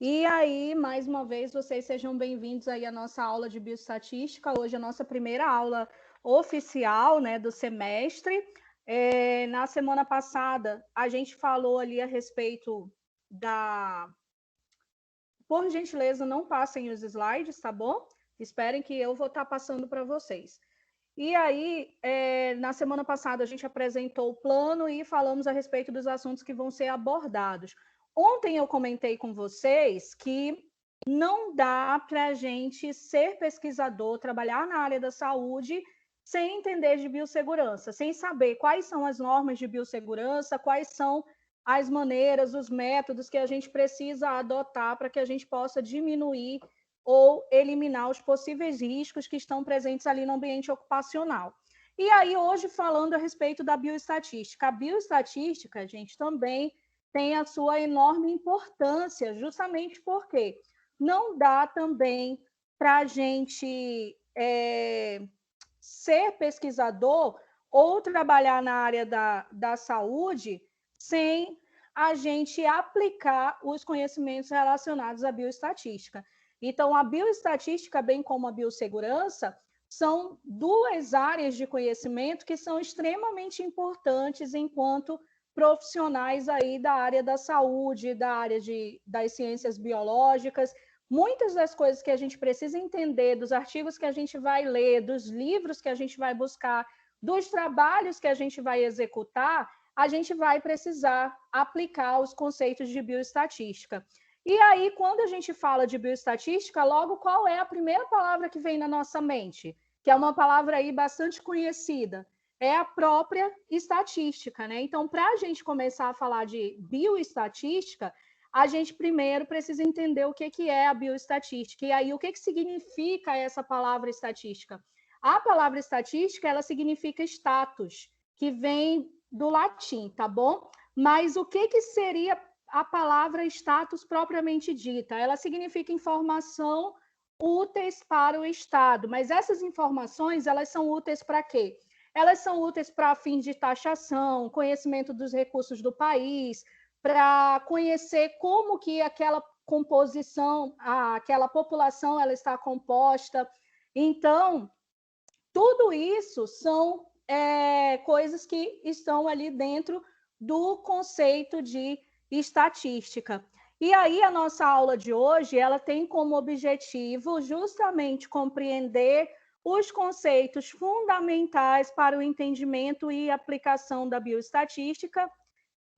E aí, mais uma vez, vocês sejam bem-vindos aí à nossa aula de bioestatística. Hoje é a nossa primeira aula oficial, né, do semestre. Na semana passada, a gente falou ali a respeito da... Por gentileza, não passem os slides, tá bom? Esperem que eu vou estar passando para vocês. E aí, na semana passada, a gente apresentou o plano e falamos a respeito dos assuntos que vão ser abordados. Ontem eu comentei com vocês que não dá para a gente ser pesquisador, trabalhar na área da saúde, sem entender de biossegurança, sem saber quais são as normas de biossegurança, quais são as maneiras, os métodos que a gente precisa adotar para que a gente possa diminuir ou eliminar os possíveis riscos que estão presentes ali no ambiente ocupacional. E aí, hoje, falando a respeito da bioestatística. A bioestatística, gente, também tem a sua enorme importância, justamente porque não dá também para a gente ser pesquisador ou trabalhar na área da saúde sem a gente aplicar os conhecimentos relacionados à bioestatística. Então, a bioestatística, bem como a biossegurança, são duas áreas de conhecimento que são extremamente importantes enquanto profissionais aí da área da saúde, da área das ciências biológicas. Muitas das coisas que a gente precisa entender, dos artigos que a gente vai ler, dos livros que a gente vai buscar, dos trabalhos que a gente vai executar, a gente vai precisar aplicar os conceitos de bioestatística. E aí, quando a gente fala de bioestatística, logo qual é a primeira palavra que vem na nossa mente? Que é uma palavra aí bastante conhecida. É a própria estatística, né? Então, para a gente começar a falar de bioestatística, a gente primeiro precisa entender o que é a bioestatística. E aí, o que significa essa palavra estatística? A palavra estatística, ela significa status, que vem do latim, tá bom? Mas o que seria a palavra status propriamente dita? Ela significa informação úteis para o Estado, mas essas informações, elas são úteis para quê? Elas são úteis para fins de taxação, conhecimento dos recursos do país, para conhecer como que aquela composição, aquela população, ela está composta. Então, tudo isso são coisas que estão ali dentro do conceito de estatística. E aí a nossa aula de hoje, ela tem como objetivo justamente compreender os conceitos fundamentais para o entendimento e aplicação da bioestatística.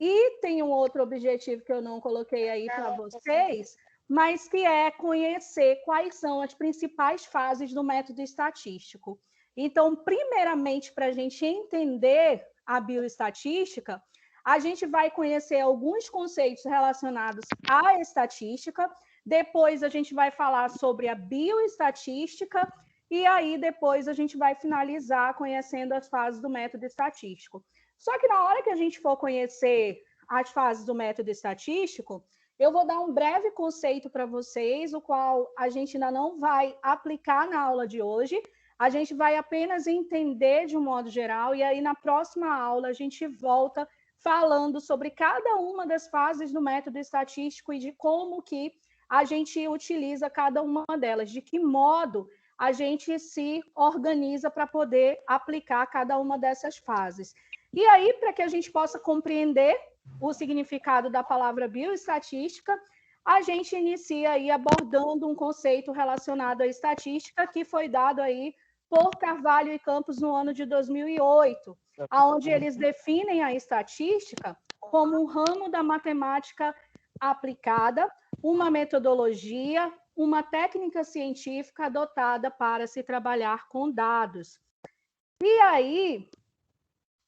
E tem um outro objetivo que eu não coloquei aí para vocês, mas que é conhecer quais são as principais fases do método estatístico. Então, primeiramente, para a gente entender a bioestatística, a gente vai conhecer alguns conceitos relacionados à estatística, depois a gente vai falar sobre a bioestatística, e aí depois a gente vai finalizar conhecendo as fases do método estatístico. Só que na hora que a gente for conhecer as fases do método estatístico, eu vou dar um breve conceito para vocês, o qual a gente ainda não vai aplicar na aula de hoje, a gente vai apenas entender de um modo geral, e aí na próxima aula a gente volta falando sobre cada uma das fases do método estatístico e de como que a gente utiliza cada uma delas, de que modo a gente se organiza para poder aplicar cada uma dessas fases. E aí, para que a gente possa compreender o significado da palavra bioestatística, a gente inicia aí abordando um conceito relacionado à estatística que foi dado aí por Carvalho e Campos no ano de 2008, onde eles definem a estatística como um ramo da matemática aplicada, uma metodologia, uma técnica científica adotada para se trabalhar com dados. E aí,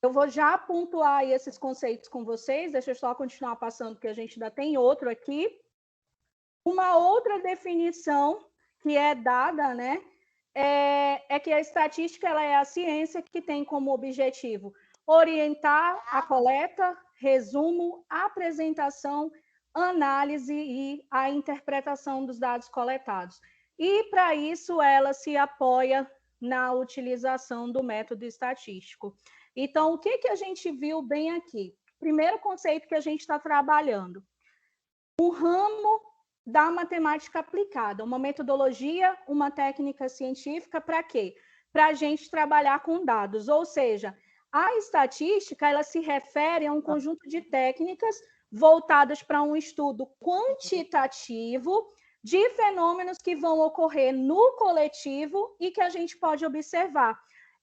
eu vou já pontuar esses conceitos com vocês, deixa eu só continuar passando, porque a gente ainda tem outro aqui. Uma outra definição que é dada, né, é que a estatística ela é a ciência que tem como objetivo orientar a coleta, resumo, apresentação, análise e a interpretação dos dados coletados. E, para isso, ela se apoia na utilização do método estatístico. Então, o que a gente viu bem aqui? Primeiro conceito que a gente está trabalhando. um ramo da matemática aplicada, uma metodologia, uma técnica científica, para quê? Para a gente trabalhar com dados, ou seja, a estatística ela se refere a um conjunto de técnicas voltadas para um estudo quantitativo de fenômenos que vão ocorrer no coletivo e que a gente pode observar.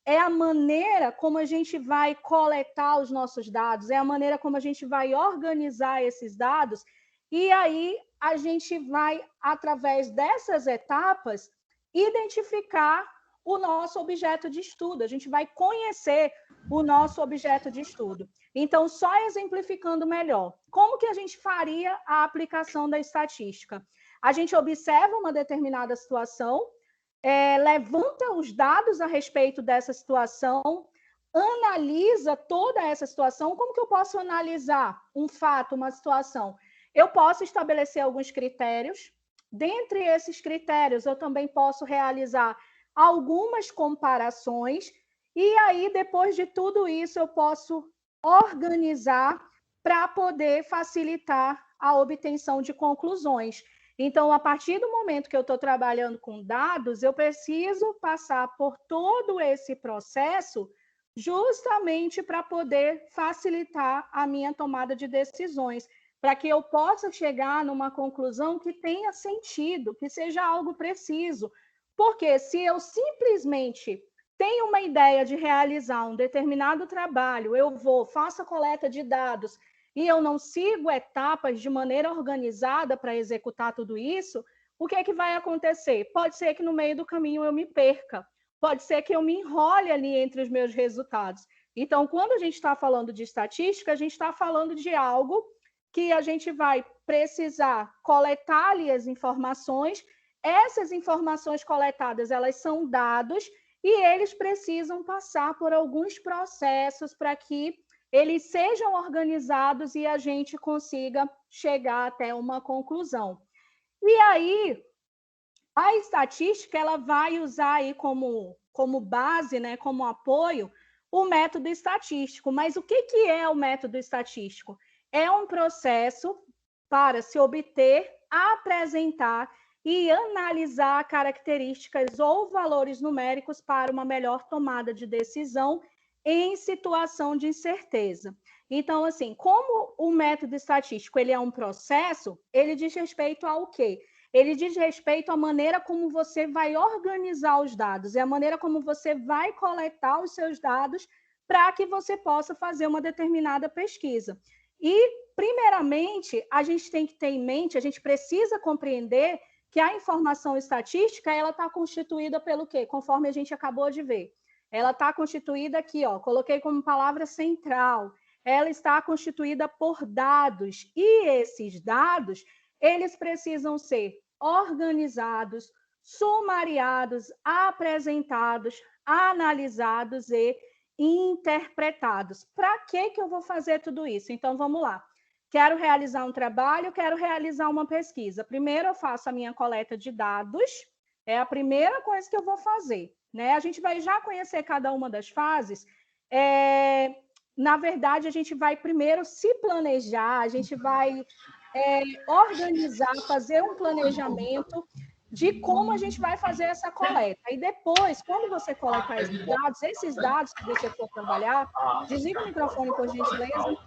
É a maneira como a gente vai coletar os nossos dados, é a maneira como a gente vai organizar esses dados, e aí a gente vai, através dessas etapas, identificar o nosso objeto de estudo, a gente vai conhecer o nosso objeto de estudo. Então, só exemplificando melhor, como que a gente faria a aplicação da estatística? A gente observa uma determinada situação, levanta os dados a respeito dessa situação, analisa toda essa situação. Como que eu posso analisar um fato, uma situação? Eu posso estabelecer alguns critérios. Dentre esses critérios, eu também posso realizar algumas comparações. E aí, depois de tudo isso, eu posso organizar para poder facilitar a obtenção de conclusões. Então, a partir do momento que eu estou trabalhando com dados, eu preciso passar por todo esse processo justamente para poder facilitar a minha tomada de decisões, para que eu possa chegar numa conclusão que tenha sentido, que seja algo preciso. Porque se eu simplesmente tenho uma ideia de realizar um determinado trabalho, eu faço a coleta de dados e eu não sigo etapas de maneira organizada para executar tudo isso, o que é que vai acontecer? Pode ser que no meio do caminho eu me perca, pode ser que eu me enrole ali entre os meus resultados. Então, quando a gente está falando de estatística, a gente está falando de algo que a gente vai precisar coletar ali as informações. Essas informações coletadas, elas são dados e eles precisam passar por alguns processos para que eles sejam organizados e a gente consiga chegar até uma conclusão. E aí, a estatística ela vai usar aí como base, né, como apoio, o método estatístico. Mas o que é o método estatístico? É um processo para se obter, apresentar e analisar características ou valores numéricos para uma melhor tomada de decisão em situação de incerteza. Então, assim, como o método estatístico ele é um processo, ele diz respeito ao quê? Ele diz respeito à maneira como você vai organizar os dados, é a maneira como você vai coletar os seus dados para que você possa fazer uma determinada pesquisa. E, primeiramente, a gente tem que ter em mente, a gente precisa compreender que a informação estatística ela está constituída pelo quê? Conforme a gente acabou de ver. Ela está constituída aqui, ó, coloquei como palavra central. Ela está constituída por dados, e esses dados eles precisam ser organizados, sumariados, apresentados, analisados e interpretados. Para que eu vou fazer tudo isso? Então, vamos lá. Quero realizar um trabalho, quero realizar uma pesquisa. Primeiro, eu faço a minha coleta de dados, é a primeira coisa que eu vou fazer. Né? A gente vai já conhecer cada uma das fases. Na verdade, a gente vai primeiro se planejar, a gente vai organizar, fazer um planejamento de como a gente vai fazer essa coleta. E depois, quando você coletar esses dados que você for trabalhar, desliga o microfone, por gentileza.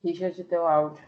Richard, teu áudio.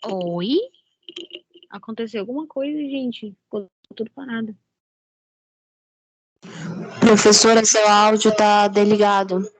Oi? Aconteceu alguma coisa, gente? Ficou tudo parado. Professora, seu áudio tá desligado.